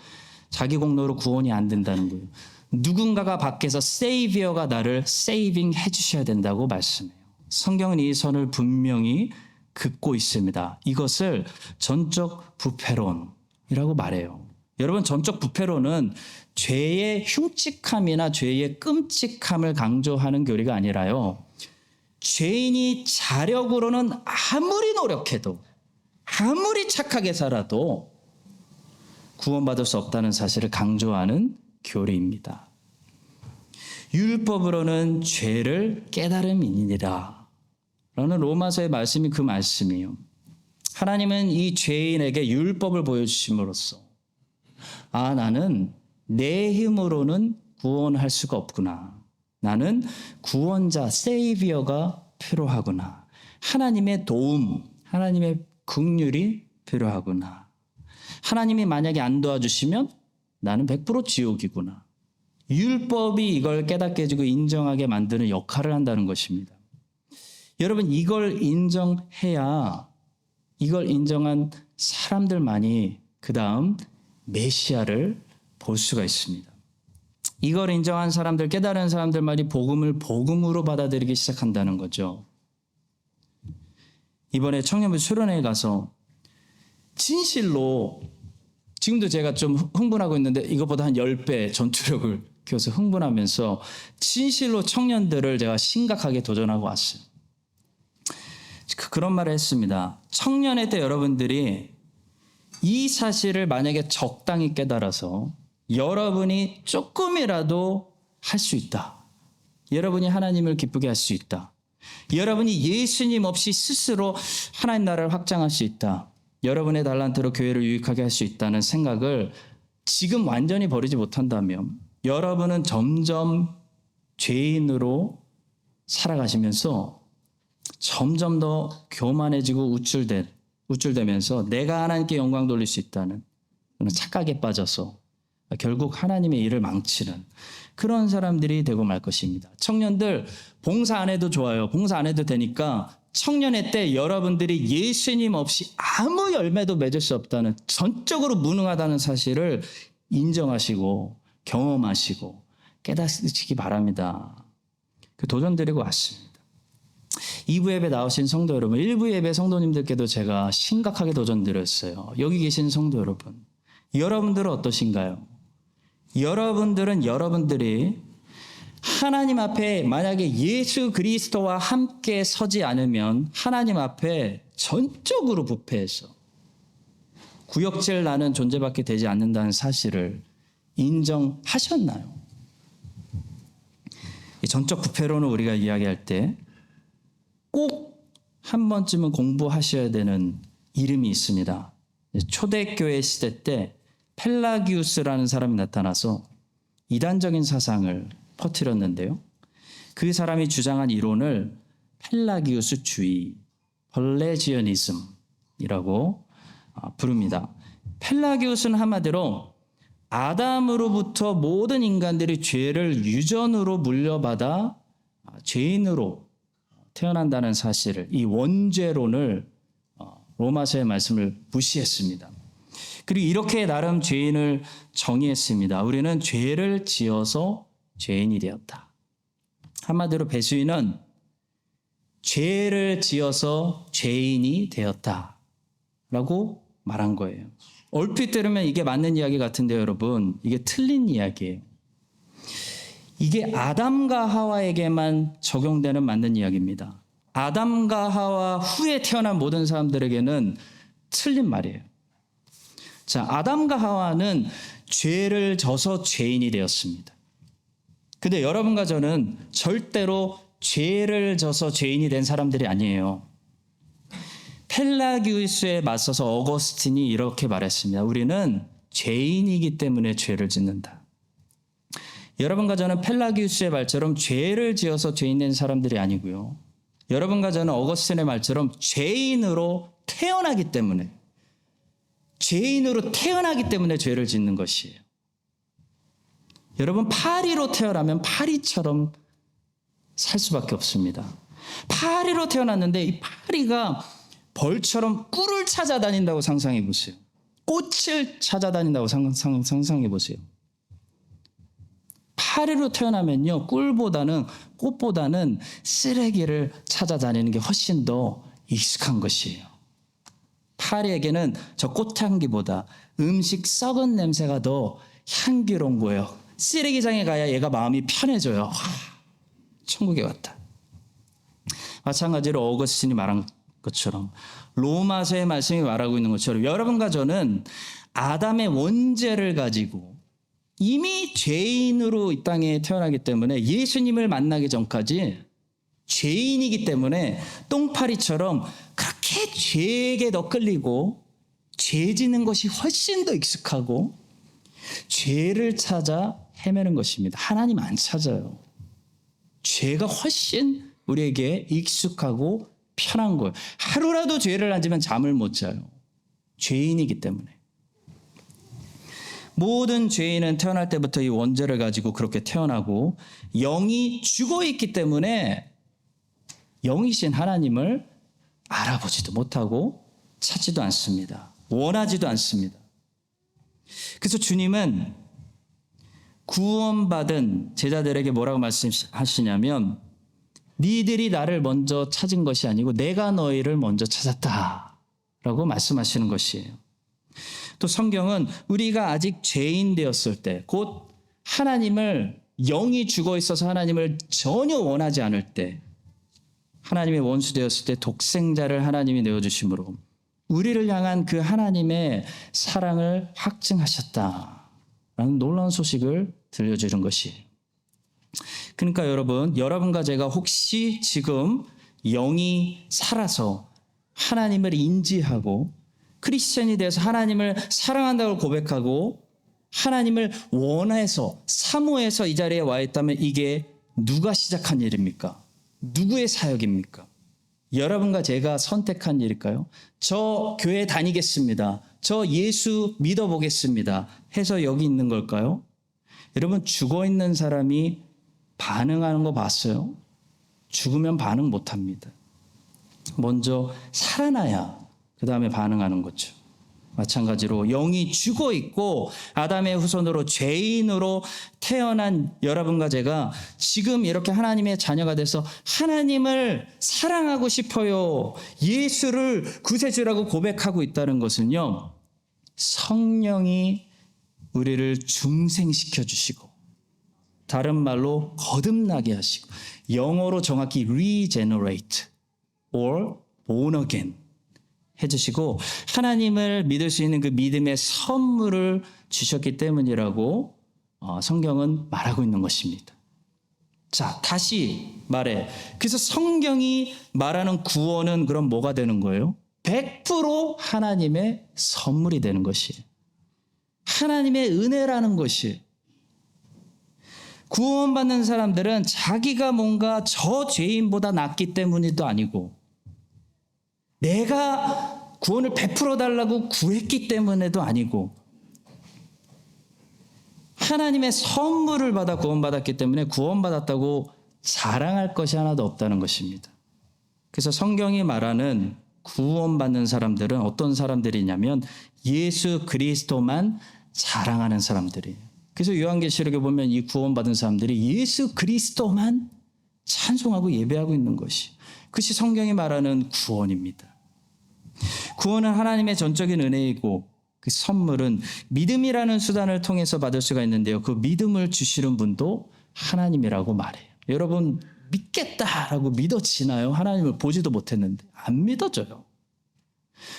자기 공로로 구원이 안 된다는 거예요. 누군가가 밖에서 세이비어가 나를 세이빙 해주셔야 된다고 말씀해요. 성경은 이 선을 분명히 긋고 있습니다. 이것을 전적 부패론이라고 말해요. 여러분, 전적 부패론은 죄의 흉측함이나 죄의 끔찍함을 강조하는 교리가 아니라요, 죄인이 자력으로는 아무리 노력해도, 아무리 착하게 살아도 구원받을 수 없다는 사실을 강조하는 교리입니다. 율법으로는 죄를 깨달음이니라 라는 로마서의 말씀이 그 말씀이에요. 하나님은 이 죄인에게 율법을 보여주심으로써 나는 내 힘으로는 구원할 수가 없구나. 나는 구원자, 세이비어가 필요하구나. 하나님의 도움, 하나님의 긍휼이 필요하구나. 하나님이 만약에 안 도와주시면 나는 100% 지옥이구나. 율법이 이걸 깨닫게 해주고 인정하게 만드는 역할을 한다는 것입니다. 여러분, 이걸 인정해야 이걸 인정한 사람들만이 그 다음 메시아를 볼 수가 있습니다. 이걸 인정한 사람들, 깨달은 사람들만이 복음을 복음으로 받아들이기 시작한다는 거죠. 이번에 청년부 수련회에 가서 진실로 지금도 제가 좀 흥분하고 있는데 이것보다 한 10배 전투력을 키워서 흥분하면서 진실로 청년들을 제가 심각하게 도전하고 왔어요. 그런 말을 했습니다. 청년회 때 여러분들이 이 사실을 만약에 적당히 깨달아서 여러분이 조금이라도 할 수 있다. 여러분이 하나님을 기쁘게 할 수 있다. 여러분이 예수님 없이 스스로 하나님 나라를 확장할 수 있다. 여러분의 달란트로 교회를 유익하게 할 수 있다는 생각을 지금 완전히 버리지 못한다면 여러분은 점점 죄인으로 살아가시면서 점점 더 교만해지고 우쭐대면서 내가 하나님께 영광 돌릴 수 있다는 그런 착각에 빠져서 결국 하나님의 일을 망치는 그런 사람들이 되고 말 것입니다. 청년들 봉사 안 해도 좋아요. 봉사 안 해도 되니까 청년회 때 여러분들이 예수님 없이 아무 열매도 맺을 수 없다는, 전적으로 무능하다는 사실을 인정하시고 경험하시고 깨닫으시기 바랍니다. 그 도전 드리고 왔습니다. 2부 예배 나오신 성도 여러분, 1부 예배 성도님들께도 제가 심각하게 도전 드렸어요. 여기 계신 성도 여러분, 여러분들은 어떠신가요? 여러분들은 여러분들이 하나님 앞에 만약에 예수 그리스도와 함께 서지 않으면 하나님 앞에 전적으로 부패해서 구역질 나는 존재밖에 되지 않는다는 사실을 인정하셨나요? 이 전적 부패로는 우리가 이야기할 때 꼭 한 번쯤은 공부하셔야 되는 이름이 있습니다. 초대교회 시대 때 펠라기우스라는 사람이 나타나서 이단적인 사상을 퍼뜨렸는데요. 그 사람이 주장한 이론을 펠라기우스주의, 펠레지어니즘이라고 부릅니다. 펠라기우스는 한마디로 아담으로부터 모든 인간들이 죄를 유전으로 물려받아 죄인으로 태어난다는 사실을, 이 원죄론을 로마서의 말씀을 무시했습니다. 그리고 이렇게 나름 죄인을 정의했습니다. 우리는 죄를 지어서 죄인이 되었다. 한마디로 배수인은 죄를 지어서 죄인이 되었다라고 말한 거예요. 얼핏 들으면 이게 맞는 이야기 같은데 여러분, 이게 틀린 이야기예요. 이게 아담과 하와에게만 적용되는 맞는 이야기입니다. 아담과 하와 후에 태어난 모든 사람들에게는 틀린 말이에요. 자, 아담과 하와는 죄를 져서 죄인이 되었습니다. 근데 여러분과 저는 절대로 죄를 져서 죄인이 된 사람들이 아니에요. 펠라기우스에 맞서서 어거스틴이 이렇게 말했습니다. 우리는 죄인이기 때문에 죄를 짓는다. 여러분과 저는 펠라기우스의 말처럼 죄를 지어서 죄인 된 사람들이 아니고요. 여러분과 저는 어거스틴의 말처럼 죄인으로 태어나기 때문에 죄를 짓는 것이에요. 여러분, 파리로 태어나면 파리처럼 살 수밖에 없습니다. 파리로 태어났는데 이 파리가 벌처럼 꿀을 찾아다닌다고 상상해 보세요. 꽃을 찾아다닌다고 상상해 보세요. 파리로 태어나면요, 꽃보다는 쓰레기를 찾아다니는 게 훨씬 더 익숙한 것이에요. 파리에게는 저 꽃향기보다 음식 썩은 냄새가 더 향기로운 거예요. 쓰레기장에 가야 얘가 마음이 편해져요. 와, 천국에 왔다. 마찬가지로 어거스틴이 말한 것처럼, 로마서의 말씀이 말하고 있는 것처럼, 여러분과 저는 아담의 원죄를 가지고 이미 죄인으로 이 땅에 태어나기 때문에 예수님을 만나기 전까지 죄인이기 때문에 똥파리처럼 그렇게 죄에게 더 끌리고 죄 짓는 것이 훨씬 더 익숙하고 죄를 찾아 헤매는 것입니다. 하나님 안 찾아요. 죄가 훨씬 우리에게 익숙하고 편한 거예요. 하루라도 죄를 안 지면 잠을 못 자요. 죄인이기 때문에. 모든 죄인은 태어날 때부터 이 원죄를 가지고 그렇게 태어나고 영이 죽어있기 때문에 영이신 하나님을 알아보지도 못하고 찾지도 않습니다. 원하지도 않습니다. 그래서 주님은 구원받은 제자들에게 뭐라고 말씀하시냐면 니들이 나를 먼저 찾은 것이 아니고 내가 너희를 먼저 찾았다라고 말씀하시는 것이에요. 또 성경은 우리가 아직 죄인 되었을 때, 곧 하나님을 영이 죽어 있어서 하나님을 전혀 원하지 않을 때, 하나님의 원수 되었을 때 독생자를 하나님이 내어주심으로 우리를 향한 그 하나님의 사랑을 확증하셨다라는 놀라운 소식을 들려주는 것이에요. 그러니까 여러분과 제가 혹시 지금 영이 살아서 하나님을 인지하고 크리스천이 돼서 하나님을 사랑한다고 고백하고 하나님을 원해서 사모해서 이 자리에 와 있다면 이게 누가 시작한 일입니까? 누구의 사역입니까? 여러분과 제가 선택한 일일까요? 저 교회 다니겠습니다. 저 예수 믿어보겠습니다. 해서 여기 있는 걸까요? 여러분, 죽어있는 사람이 반응하는 거 봤어요? 죽으면 반응 못합니다. 먼저 살아나야 그 다음에 반응하는 거죠. 마찬가지로 영이 죽어 있고 아담의 후손으로 죄인으로 태어난 여러분과 제가 지금 이렇게 하나님의 자녀가 돼서 하나님을 사랑하고 싶어요, 예수를 구세주라고 고백하고 있다는 것은요, 성령이 우리를 중생시켜 주시고, 다른 말로 거듭나게 하시고, 영어로 정확히 regenerate or born again 해주시고 하나님을 믿을 수 있는 그 믿음의 선물을 주셨기 때문이라고 성경은 말하고 있는 것입니다. 자, 다시 말해. 그래서 성경이 말하는 구원은 그럼 뭐가 되는 거예요? 100% 하나님의 선물이 되는 것이에요. 하나님의 은혜라는 것이. 구원받는 사람들은 자기가 뭔가 저 죄인보다 낫기 때문이도 아니고 내가 구원을 베풀어 달라고 구했기 때문에도 아니고 하나님의 선물을 받아 구원받았기 때문에 구원받았다고 자랑할 것이 하나도 없다는 것입니다. 그래서 성경이 말하는 구원받는 사람들은 어떤 사람들이냐면 예수 그리스도만 자랑하는 사람들이에요. 그래서 요한계시록에 보면 이 구원받은 사람들이 예수 그리스도만 찬송하고 예배하고 있는 것이, 그것이 성경이 말하는 구원입니다. 구원은 하나님의 전적인 은혜이고 그 선물은 믿음이라는 수단을 통해서 받을 수가 있는데요, 그 믿음을 주시는 분도 하나님이라고 말해요. 여러분, 믿겠다라고 믿어지나요? 하나님을 보지도 못했는데. 안 믿어져요.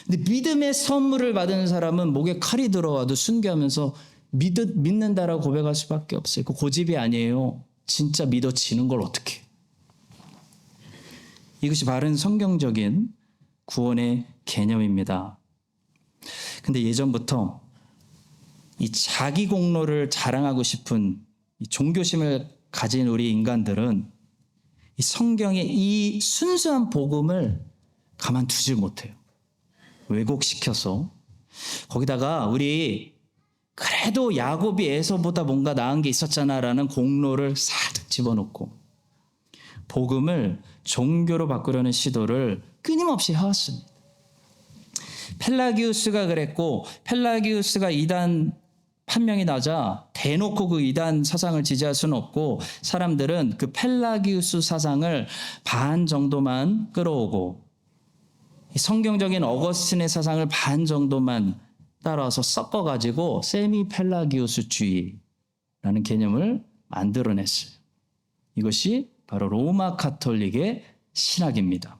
근데 믿음의 선물을 받은 사람은 목에 칼이 들어와도 순교하면서 믿는다라고 고백할 수밖에 없어요. 그 고집이 아니에요. 진짜 믿어지는 걸 어떻게 해요? 이것이 바른 성경적인 구원의 개념입니다. 근데 예전부터 이 자기 공로를 자랑하고 싶은 이 종교심을 가진 우리 인간들은 이 성경의 이 순수한 복음을 가만두질 못해요. 왜곡시켜서 거기다가 우리 그래도 야곱이 에서보다 뭔가 나은 게 있었잖아라는 공로를 살짝 집어넣고 복음을 종교로 바꾸려는 시도를 끊임없이 해왔습니다. 펠라기우스가 그랬고, 펠라기우스가 이단 판명이 나자 대놓고 그 이단 사상을 지지할 수는 없고 사람들은 그 펠라기우스 사상을 반 정도만 끌어오고 성경적인 어거스틴의 사상을 반 정도만 따라서 섞어가지고 세미 펠라기우스주의라는 개념을 만들어냈어요. 이것이 바로 로마 카톨릭의 신학입니다.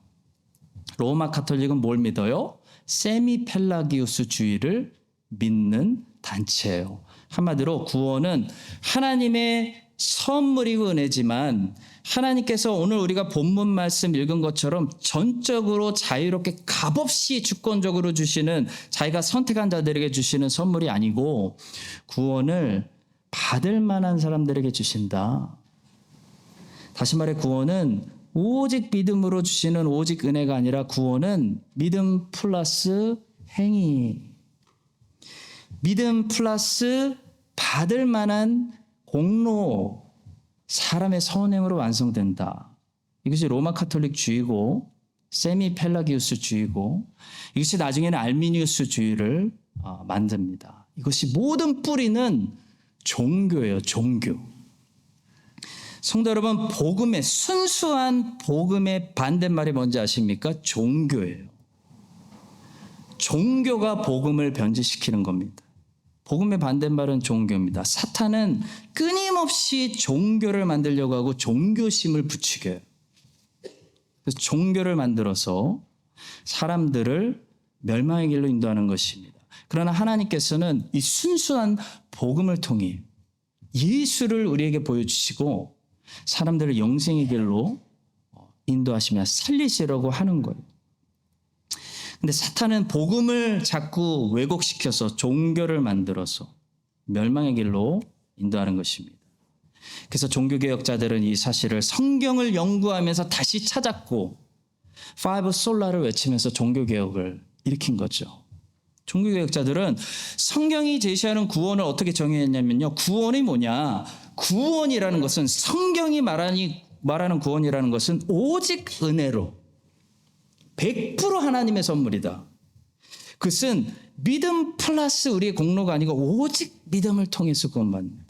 로마 카톨릭은 뭘 믿어요? 세미 펠라기우스주의를 믿는 단체예요. 한마디로 구원은 하나님의 선물이고 은혜지만 하나님께서 오늘 우리가 본문 말씀 읽은 것처럼 전적으로 자유롭게 값없이 주권적으로 주시는, 자기가 선택한 자들에게 주시는 선물이 아니고 구원을 받을 만한 사람들에게 주신다. 다시 말해 구원은 오직 믿음으로 주시는 오직 은혜가 아니라 구원은 믿음 플러스 행위, 믿음 플러스 받을 만한 공로, 사람의 선행으로 완성된다. 이것이 로마 카톨릭주의고 세미 펠라기우스주의고 이것이 나중에는 알미니우스주의를 만듭니다. 이것이 모든 뿌리는 종교예요. 종교. 성도 여러분, 복음의 순수한 복음의 반대말이 뭔지 아십니까? 종교예요. 종교가 복음을 변질시키는 겁니다. 복음의 반대말은 종교입니다. 사탄은 끊임없이 종교를 만들려고 하고 종교심을 부추겨요. 그래서 종교를 만들어서 사람들을 멸망의 길로 인도하는 것입니다. 그러나 하나님께서는 이 순수한 복음을 통해 예수를 우리에게 보여주시고 사람들을 영생의 길로 인도하시며 살리시려고 하는 거예요. 근데 사탄은 복음을 자꾸 왜곡시켜서 종교를 만들어서 멸망의 길로 인도하는 것입니다. 그래서 종교개혁자들은 이 사실을 성경을 연구하면서 다시 찾았고 파이브 솔라를 외치면서 종교개혁을 일으킨 거죠. 종교개혁자들은 성경이 제시하는 구원을 어떻게 정의했냐면요. 구원이 뭐냐? 구원이라는 것은 성경이 말하는 구원이라는 것은 오직 은혜로 100% 하나님의 선물이다. 그것은 믿음 플러스 우리의 공로가 아니고 오직 믿음을 통해서 구원받는다.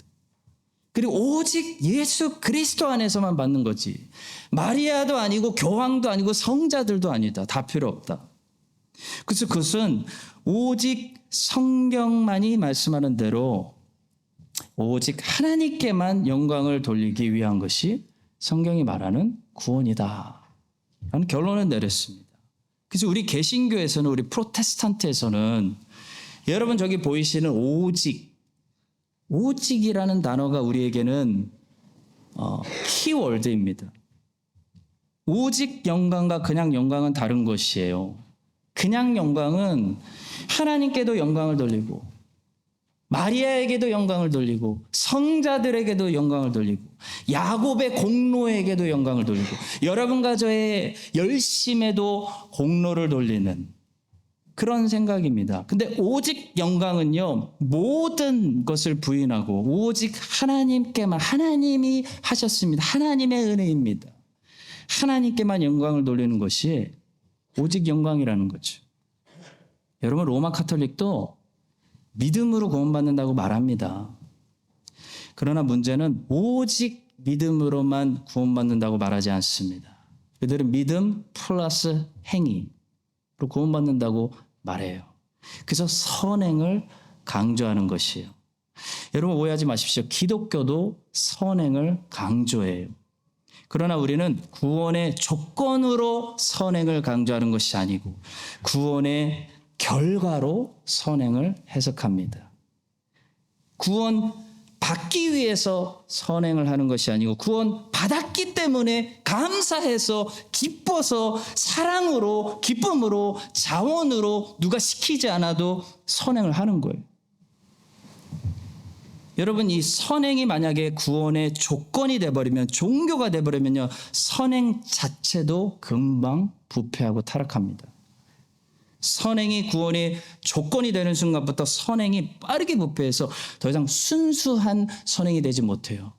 그리고 오직 예수 그리스도 안에서만 받는 거지. 마리아도 아니고 교황도 아니고 성자들도 아니다. 다 필요 없다. 그래서 그것은 오직 성경만이 말씀하는 대로 오직 하나님께만 영광을 돌리기 위한 것이 성경이 말하는 구원이다. 라는 결론을 내렸습니다. 그래서 우리 개신교에서는, 우리 프로테스탄트에서는 여러분 저기 보이시는 오직이라는 단어가 우리에게는 키워드입니다. 오직 영광과 그냥 영광은 다른 것이에요. 그냥 영광은 하나님께도 영광을 돌리고 마리아에게도 영광을 돌리고 성자들에게도 영광을 돌리고 야곱의 공로에게도 영광을 돌리고 여러분과 저의 열심에도 공로를 돌리는 그런 생각입니다. 근데 오직 영광은요, 모든 것을 부인하고 오직 하나님께만, 하나님이 하셨습니다. 하나님의 은혜입니다. 하나님께만 영광을 돌리는 것이 오직 영광이라는 거죠. 여러분, 로마 카톨릭도 믿음으로 구원받는다고 말합니다. 그러나 문제는 오직 믿음으로만 구원받는다고 말하지 않습니다. 그들은 믿음 플러스 행위로 구원받는다고 말해요. 그래서 선행을 강조하는 것이에요. 여러분 오해하지 마십시오. 기독교도 선행을 강조해요. 그러나 우리는 구원의 조건으로 선행을 강조하는 것이 아니고 구원의 결과로 선행을 해석합니다. 구원 받기 위해서 선행을 하는 것이 아니고 구원 받았기 때문에 감사해서 기뻐서 사랑으로 기쁨으로 자원으로 누가 시키지 않아도 선행을 하는 거예요. 여러분 이 선행이 만약에 구원의 조건이 돼버리면 종교가 돼버리면요 선행 자체도 금방 부패하고 타락합니다. 선행이 구원의 조건이 되는 순간부터 선행이 빠르게 부패해서 더 이상 순수한 선행이 되지 못해요.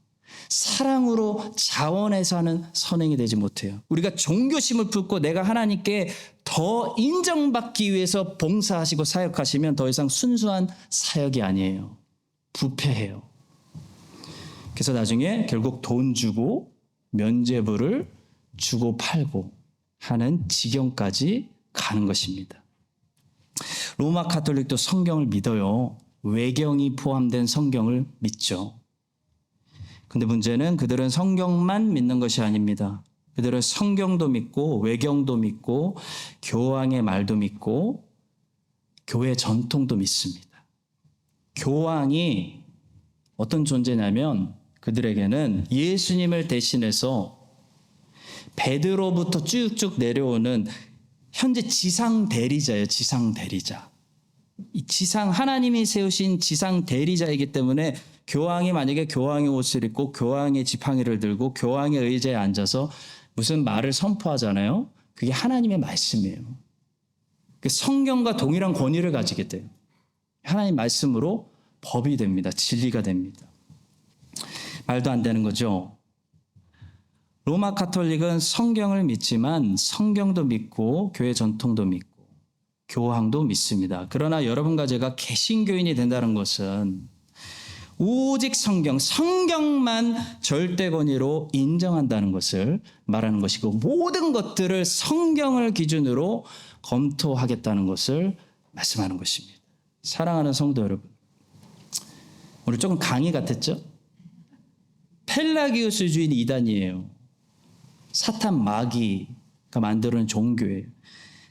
사랑으로 자원해서 하는 선행이 되지 못해요. 우리가 종교심을 품고 내가 하나님께 더 인정받기 위해서 봉사하시고 사역하시면 더 이상 순수한 사역이 아니에요. 부패해요. 그래서 나중에 결국 돈 주고 면죄부를 주고 팔고 하는 지경까지 가는 것입니다. 로마 카톨릭도 성경을 믿어요. 외경이 포함된 성경을 믿죠. 근데 문제는 그들은 성경만 믿는 것이 아닙니다. 그들은 성경도 믿고 외경도 믿고 교황의 말도 믿고 교회 전통도 믿습니다. 교황이 어떤 존재냐면 그들에게는 예수님을 대신해서 베드로부터 쭉쭉 내려오는 현재 지상 대리자예요. 지상 대리자. 이 지상 하나님이 세우신 지상 대리자이기 때문에 교황이 만약에 교황의 옷을 입고 교황의 지팡이를 들고 교황의 의자에 앉아서 무슨 말을 선포하잖아요. 그게 하나님의 말씀이에요. 성경과 동일한 권위를 가지게 돼요. 하나님 말씀으로 법이 됩니다. 진리가 됩니다. 말도 안 되는 거죠. 로마 가톨릭은 성경을 믿지만 성경도 믿고 교회 전통도 믿고 교황도 믿습니다. 그러나 여러분과 제가 개신교인이 된다는 것은 오직 성경만 절대 권위로 인정한다는 것을 말하는 것이고 모든 것들을 성경을 기준으로 검토하겠다는 것을 말씀하는 것입니다. 사랑하는 성도 여러분, 오늘 조금 강의 같았죠? 펠라기우스주의는 이단이에요. 사탄 마귀가 만드는 종교예요.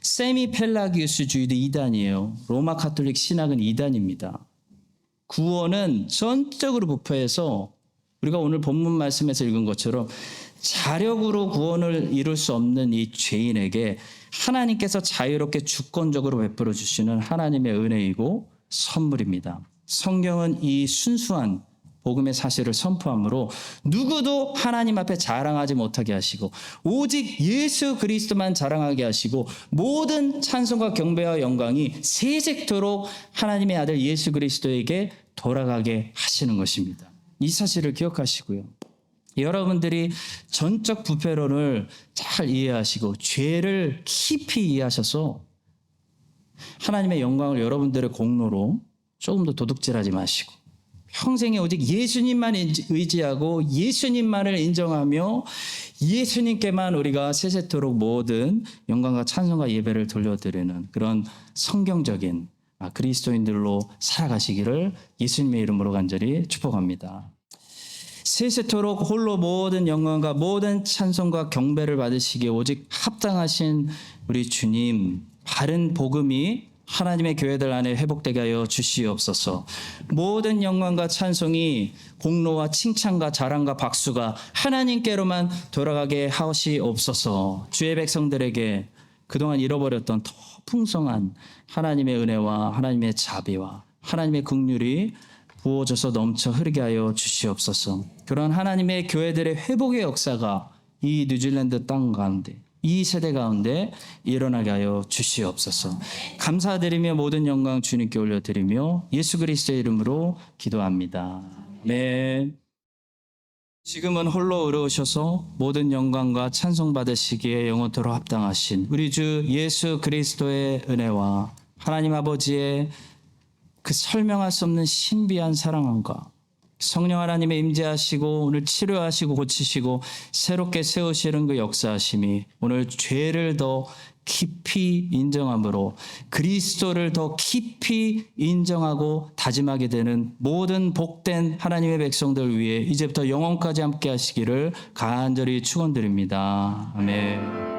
세미 펠라기우스주의도 이단이에요. 로마 가톨릭 신학은 이단입니다. 구원은 전적으로 부패해서 우리가 오늘 본문 말씀에서 읽은 것처럼 자력으로 구원을 이룰 수 없는 이 죄인에게 하나님께서 자유롭게 주권적으로 베풀어 주시는 하나님의 은혜이고 선물입니다. 성경은 이 순수한 복음의 사실을 선포하므로 누구도 하나님 앞에 자랑하지 못하게 하시고 오직 예수 그리스도만 자랑하게 하시고 모든 찬송과 경배와 영광이 세sek토록 하나님의 아들 예수 그리스도에게 돌아가게 하시는 것입니다. 이 사실을 기억하시고요. 여러분들이 전적 부패론을 잘 이해하시고 죄를 깊이 이해하셔서 하나님의 영광을 여러분들의 공로로 조금 더 도둑질하지 마시고 평생에 오직 예수님만 의지하고 예수님만을 인정하며 예수님께만 우리가 세세토록 모든 영광과 찬송과 예배를 돌려드리는 그런 성경적인 그리스도인들로 살아가시기를 예수님의 이름으로 간절히 축복합니다. 세세토록 홀로 모든 영광과 모든 찬송과 경배를 받으시기에 오직 합당하신 우리 주님, 바른 복음이 하나님의 교회들 안에 회복되게 하여 주시옵소서. 모든 영광과 찬송이 공로와 칭찬과 자랑과 박수가 하나님께로만 돌아가게 하시옵소서. 주의 백성들에게 그동안 잃어버렸던 더 풍성한 하나님의 은혜와 하나님의 자비와 하나님의 긍휼이 부어져서 넘쳐 흐르게 하여 주시옵소서. 그런 하나님의 교회들의 회복의 역사가 이 뉴질랜드 땅 가운데 이 세대 가운데 일어나게 하여 주시옵소서. 감사드리며 모든 영광 주님께 올려드리며 예수 그리스도의 이름으로 기도합니다. 네. 지금은 홀로 의로우셔서 모든 영광과 찬송 받으시기에 영원토록 합당하신 우리 주 예수 그리스도의 은혜와 하나님 아버지의 그 설명할 수 없는 신비한 사랑함과 성령 하나님의 임재하시고 오늘 치료하시고 고치시고 새롭게 세우시는 그 역사하심이 오늘 죄를 더 깊이 인정함으로 그리스도를 더 깊이 인정하고 다짐하게 되는 모든 복된 하나님의 백성들 위해 이제부터 영원까지 함께 하시기를 간절히 축원드립니다. 아멘.